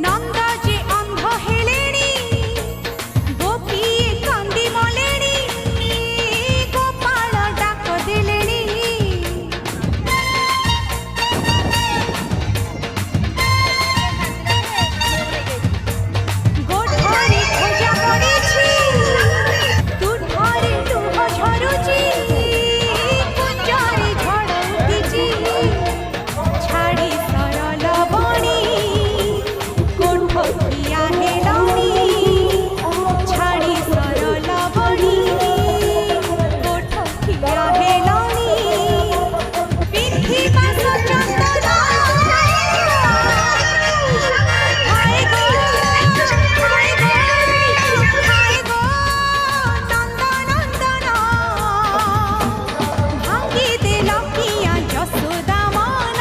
ନନ୍ଦ ଯେ ଅନ୍ଧ ହେଲେଣି, ଗୋପୀଏ କାନ୍ଦି ମଲେଣି, ଗୋପାଳ ଡାକ ଦେଲେଣି। ଗୋଠରେ ଖୋଜା ପଡ଼ିଛି, ତୁଠରେ ଲୁହ ଝରୁଛି, କୁଞ୍ଜରେ ଝଡ଼ ଉଠିଛି, ଛାଡ଼ି ସରଲ ବଣି କୋଠ ଠିଆ ହେଲଣି, ଛାଡ଼ି ସରଲ ବଣି କୋଠ ଠିଆ ହେଲଣି। ପିନ୍ଧିବା ସଚନ୍ଦନ, ହାୟ ଗୋ ହାୟ ଗୋ ହାୟ ଗୋ ନନ୍ଦନନ୍ଦନ, ଭାଙ୍ଗି ଦେଲ କିଆଁ ଯଶୋଦା ମନ।